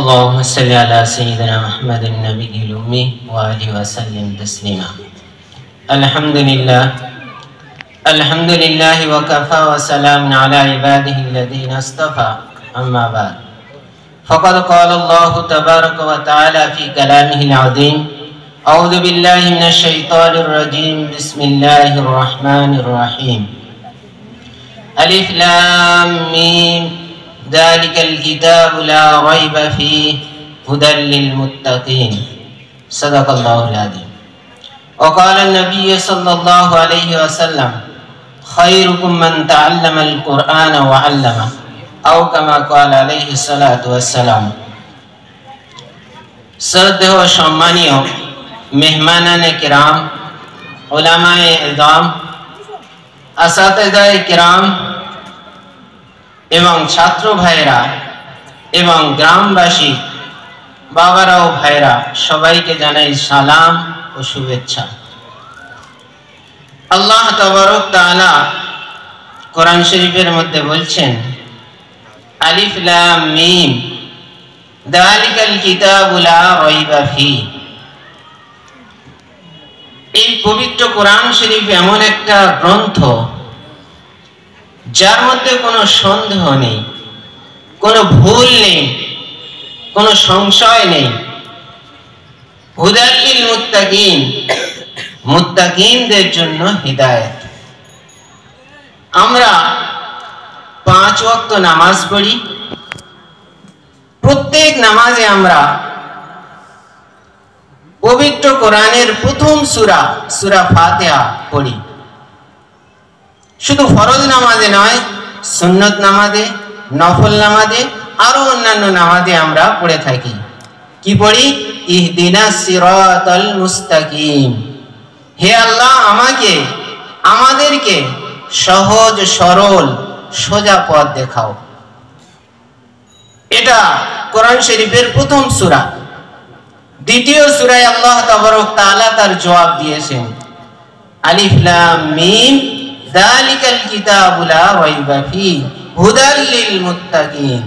اللهم صل على سيدنا محمد النبي الأمي وآله وسلم تسليما. الحمد لله وكفى وسلام على عباده الذين اصطفى. أما بعد، فقد قال الله تبارك وتعالى في كلامه العظيم: أعوذ بالله من الشيطان الرجيم، بسم الله الرحمن الرحيم. ألف لام ميم، ذلك الكتاب لا ريب فيه هدى للمتقين. صدق الله العظيم. وقال النبي صلى الله عليه وسلم: خيركم من تعلم القرآن وعلمه، أو كما قال عليه الصلاة والسلام. শ্রদ্ধেয় ও সম্মানীয় মেহমানানে কিরাম, উলামায়ে ইযাম, আসাতিজায়ে কিরাম এবং ছাত্র ভাইরা এবং গ্রামবাসী বাবারা ও ভাইরা, সবাইকে জানাই সালাম ও শুভেচ্ছা। আল্লাহ তাবারক তাআলা কোরআন শরীফের মধ্যে বলছেন, আলিফ লাম মিম, যালিকাল কিতাবু লা রাইবা ফীহ। এই পবিত্র কোরআন শরীফ এমন একটা গ্রন্থ যার মধ্যে কোনো সন্দেহ নেই, কোনো ভুল নেই, কোনো সংশয় নেই। হুদাল লিল মুত্তাকিন, মুত্তাকিনদের জন্য হিদায়াত। আমরা 5 ওয়াক্ত নামাজ পড়ি। প্রত্যেক নামাজে আমরা পবিত্র কোরআনের প্রথম সূরা, সূরা ফাতিহা পড়ি। শুধু ফরজ নামাজে নয়, সুন্নত নামাজে, নফল নামাজে, আরো অন্যান্য নামাজে আমরা পড়ে থাকি। কি পড়ি? ইহদিনাস সিরাতাল মুস্তাকিম। হে আল্লাহ, আমাদেরকে সহজ সরল সোজা পথ দেখাও। এটা কোরআন শরীফের প্রথম সূরা। দ্বিতীয় সূরায় আল্লাহ তাবারক তাআলা তার জবাব দিয়েছেন, আলিফ লাম মিম, যালিকাল কিতাবু লা রাইবা ফীহ হুদাল লিল মুত্তাকিন।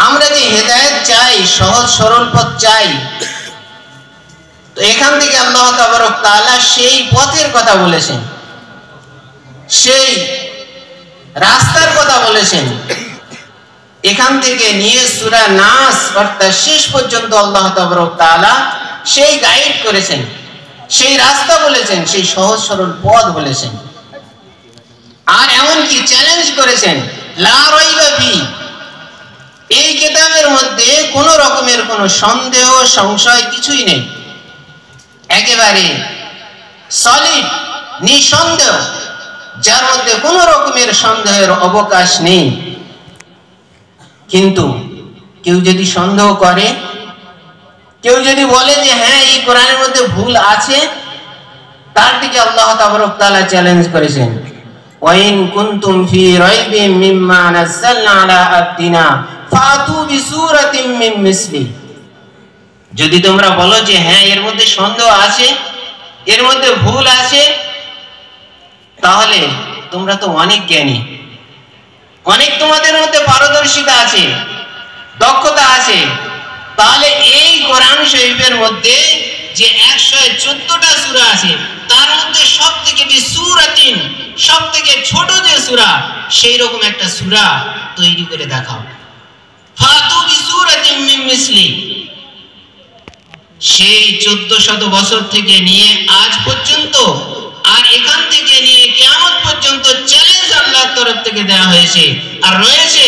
আমরা যে হেদায়েত চাই, সহজ সরল পথ চাই, তো এখান থেকে আল্লাহ তাবারক তাআলা সেই পথের কথা বলেছেন, সেই রাস্তার কথা বলেছেন। এখান থেকে নিয়ে সূরা নাস অর্থাৎ শেষ পর্যন্ত আল্লাহ তাবারক তাআলা সেই গাইড করেছেন, সেই রাস্তা বলেছেন, সেই সহজ সরল পথ বলেছেন। আর এমনকি চ্যালেঞ্জ করেছেন, লা রাইবা ফীহ, এই কিতাবের মধ্যে কোনো রকমের কোনো সন্দেহ সংশয় কিছুই নেই, একেবারে সলিড, নিঃসন্দেহ, যার মধ্যে কোনো রকমের সন্দেহের অবকাশ নেই। কিন্তু কেউ যদি সন্দেহ করে, কেউ যদি বলে যে হ্যাঁ এই কোরআনের মধ্যে ভুল আছে, তার দিকে আল্লাহ তাবারক তাআলা চ্যালেঞ্জ করেছেন, ওয়াইন কুনতুম ফি রাইবিম মিম্মা নাযালনা আলা আবদিনা ফাতু বিসূরাতিম মিন মিসলি। যদি তোমরা বলো যে হ্যাঁ এর মধ্যে সন্দেহ আছে, এর মধ্যে ভুল আছে, তাহলে তোমরা তো অনেক জ্ঞানী, অনেক তোমাদের মধ্যে পারদর্শিতা আছে, দক্ষতা আছে, তাহলে এই কোরআন শরীফের মধ্যে যে 114টা সূরা আছে, তার মধ্যে সবথেকে বিসূরাতিন, সবথেকে ছোট যে সূরা, সেই রকম একটা সূরা তৈরি করে দেখাও। ফাতু বিসূরাতিন মিন মিসলি। সেই 1400 বছর থেকে নিয়ে আজ পর্যন্ত, আর এখান থেকে নিয়ে কিয়ামত পর্যন্ত চ্যালেঞ্জ আল্লাহর তরফ থেকে দেওয়া হয়েছে আর রয়েছে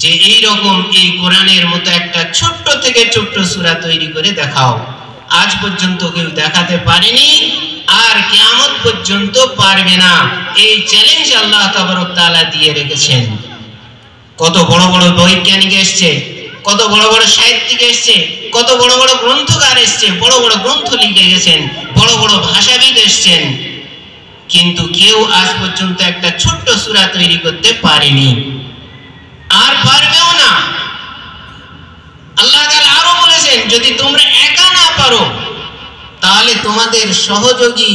যে এই রকম এই কোরআনের মতো একটা ছোট্ট থেকে ছোট্ট সূরা তৈরি করে দেখাও। আজ পর্যন্ত কেউ দেখাতে পারেনি, আর কিয়ামত পর্যন্ত পারবে না। এই চ্যালেঞ্জ আল্লাহ তাবারক তাআলা দিয়ে রেখেছেন। কত বড় বড় বৈজ্ঞানিক এসছে, কত বড় বড় সাহিত্যিক এসছে, কত বড় বড় গ্রন্থকার এসছে, বড় বড় গ্রন্থ লিখে গেছেন, বড় বড় ভাষাবিদ এসছেন, কিন্তু কেউ আজ পর্যন্ত একটা ছোট্ট সূরা তৈরি করতে পারেনি, আর পারবেও না। আল্লাহ তাআলা আরো বলেছেন, যদি তোমরা একা না পারো, তাহলে তোমাদের সহযোগী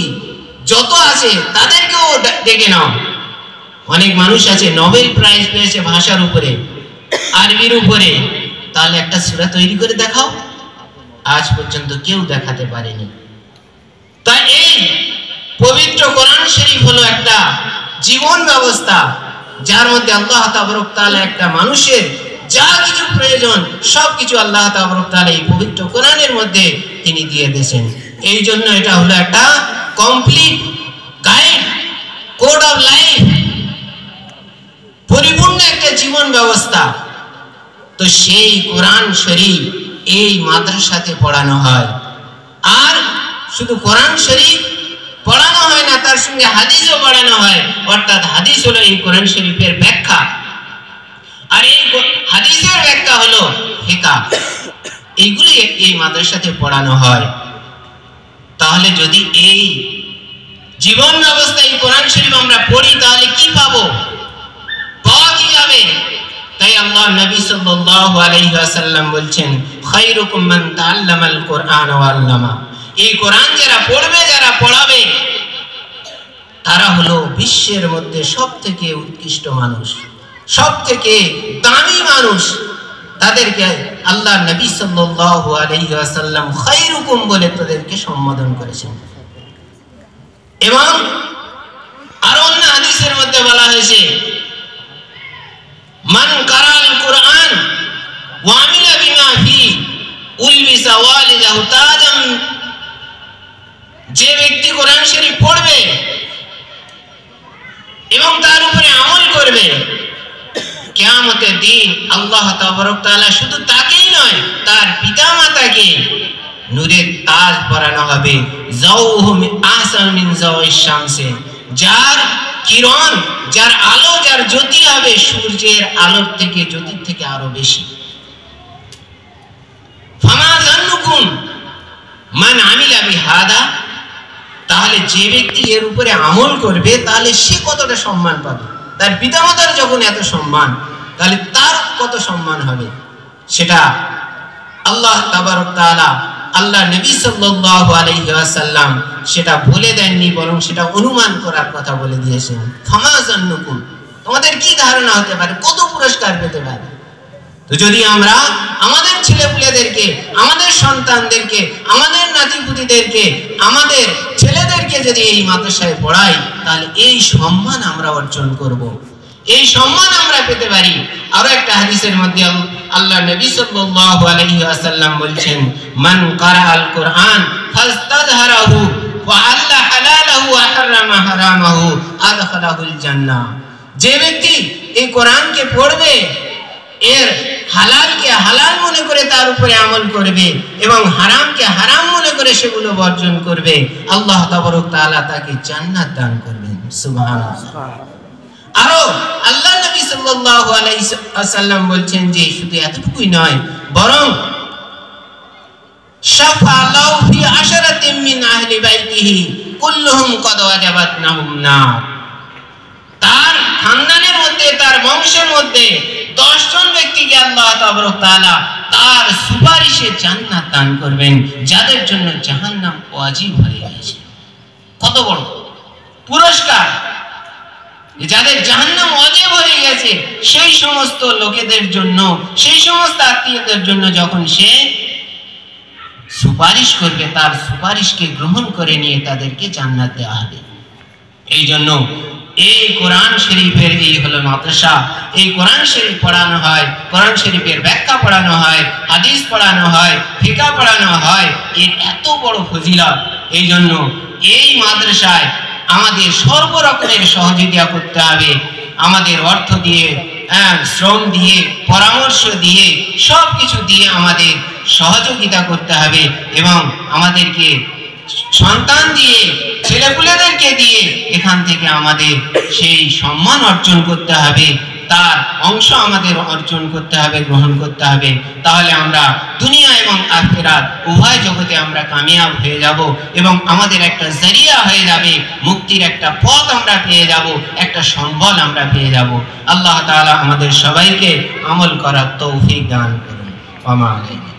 যত আছে তাদেরকেও ডেকে নাও। অনেক মানুষ আছে নোবেল প্রাইজ পেয়েছে ভাষার উপরে, আরবির উপরে, তাহলে একটা সূরা তৈরি করে দেখাও। আজ পর্যন্ত কেউ দেখাতে পারেনি। তাই এই পবিত্র কোরআন শরীফ হলো একটা জীবন ব্যবস্থা, যার মধ্যে আল্লাহ তাবারক তাআলা একটা মানুষের যা কিছু প্রয়োজন সবকিছু আল্লাহ তাবারক তাআলা এই পবিত্র কোরআনের মধ্যে তিনি দিয়ে দিয়েছেন। এই জন্য এটা হলো একটা complete guide, code of life, পরিপূর্ণ একটা জীবন ব্যবস্থা। তো সেই কোরআন শরীফ এই মাদ্রাসাতে পড়ানো হয়। আর শুধু কোরআন শরীফ পড়ানো হয় না, তার সঙ্গে হাদিসও পড়ানো হয়। অর্থাৎ হাদিস হলো এই কোরআন শরীফের ব্যাখ্যা, আর এই হাদিসের ব্যাখ্যা হলো ফিকহ। এইগুলি এই মাদ্রাসাতে পড়ানো হয়। তাহলে যদি এই জীবন ব্যবস্থা এই কোরআন শরীফ আমরা পড়ি, তাহলে কি পাবো, পাওয়া কি যাবে? তাই আল্লাহ নবী সাল্লাল্লাহু আলাইহি ওয়াসাল্লাম বলছেন, খায়রুকুম মান তাআল্লামাল কুরআন ওয়া আল্লামা। এই কোরআন যারা পড়বে, যারা পড়াবে, তারা হলো বিশ্বের মধ্যে সবথেকে উৎকৃষ্ট মানুষ, সবথেকে দামি মানুষ। তাদেরকে আল্লাহ নবী সাল্লাল্লাহু আলাইহি ওয়াসাল্লাম খায়রুকুম বলে তাদেরকে সম্বোধন করেছেন। এবং আরো অন্য হাদিসের মধ্যে বলা হয়েছে, মান কারাল কুরআন ওয়া আমিলা বিমা ফি উলবিসা ওয়ালিদাহু তাজাম। যে ব্যক্তি কোরআন শরীফ পড়বে এবং তার উপরে আমল করবে, কিয়ামতের দিন আল্লাহ তাবারক তাআলা শুধু তাকেই নয়, তার পিতামাতাকে নূরের তাজ পরানো হবে। যাওহু আহসান মিন যাওয়িশ শামসে, যার কিরণ, যার আলো, যার জ্যোতি হবে সূর্যের আলোর থেকে, জ্যোতির থেকে আরো বেশি। ফামা যান্নুকুম মান আমিলা বিহাদা। তাহলে যে ব্যক্তি এর উপরে আমল করবে, তাহলে সে কতটা সম্মান পাবে। তার পিতামাতার যখন এত সম্মান, তাহলে তার কত সম্মান হবে, সেটা আল্লাহ তাবারক তাআলা, আল্লাহ নবী সাল্লাল্লাহু আলাইহি ওয়াসাল্লাম সেটা বলে দেননি, বরং সেটা অনুমান করার কথা বলে দিয়েছেন। ফামা যান্নুকুম, তোমাদের কি ধারণা হতে পারে, কত পুরস্কার পেতে পারে? তো যদি আমরা আমাদের ছেলেপুলেদেরকে, আমাদের সন্তানদেরকে, আমাদের নাতিপুতিদেরকে, আমাদের ছেলেদেরকে যদি এই মাদ্রাসায় পড়াই, তাহলে এই সম্মান আমরা অর্জন করব, এই সম্মান আমরা পেতে পারি। আরো একটা হাদিসের মধ্যে আল্লাহ নবী সাল্লাল্লাহু আলাইহি ওয়াসাল্লাম বলছেন, মান কারাআল কুরআন ফাস্তাযহারাহু ওয়া আল্লা হালালাহু ওয়া হারামা হারামাহু আদখালাহুল জান্নাহ। যে ব্যক্তি এই কোরআনকে পড়বে, এর হালালকে হালাল মনে করে তার উপরে আমল করবে এবং হারামকে হারাম মনে করে সেগুলো বর্জন করবে, আল্লাহ তাবারক তাআলা তাকে জান্নাত দান করবেন। সুবহানাল্লাহ। আরো আল্লাহ নবী সাল্লাল্লাহু আলাইহি ওয়াসাল্লাম বলছেন যে শুধু এতটুকুই নয়, বরং শাফাআল্লাহু ফি আশরাতিন মিন আহলি বাইতিহি কুল্লুহুম কদ ওয়াজাবাতনাহুম নার। তার খানদানের মধ্যে, তার বংশের মধ্যে 10 জন ব্যক্তিকে আল্লাহ তাবারক তাআলা তার সুপারিশে জান্নাত দান করবেন, যাদের জন্য জাহান্নাম ওয়াজিব হয়ে গেছে। কত বড় পুরস্কার! যাদের জাহান্নাম ওয়াজিব হয়ে গেছে, সেই সমস্ত লোকেদের জন্য, সেই সমস্ত আত্মীয়দের জন্য যখন সে সুপারিশ করবে, তার সুপারিশকে গ্রহণ করে নিয়ে তাদেরকে জান্নাত দেওয়া হবে। এই জন্য এই কোরআন শরীফের এই হলো মাদ্রাসা। এই কোরআন শরীফ পড়ানো হয়, কোরআন শরীফের ব্যাখ্যা পড়ানো হয়, হাদিস পড়ানো হয়, ফিকহ পড়ানো হয়। এর এত বড় ফজিলত। এই জন্য এই মাদ্রাসায় আমাদের সর্বরকমের সহযোগিতা করতে হবে। আমাদের অর্থ দিয়ে, শ্রম দিয়ে, পরামর্শ দিয়ে, সব কিছু দিয়ে আমাদের সহযোগিতা করতে হবে এবং আমাদেরকে সন্তান দিয়ে, ছেলেপুলেদেরকে দিয়ে এখান থেকে আমাদের সেই সম্মান অর্জন করতে হবে, তার অংশ আমাদের অর্জন করতে হবে, গ্রহণ করতে হবে। তাহলে আমরা দুনিয়া এবং আখিরাত উভয় জগতে আমরা কামিয়াব হয়ে যাব এবং আমাদের একটা জরিয়া হয়ে যাবে, মুক্তির একটা পথ আমরা পেয়ে যাব, একটা সম্বল আমরা পেয়ে যাব। আল্লাহ তাআলা আমাদের সবাইকে আমল করার তৌফিক দান করুন। ওয়া মা আলাইনা।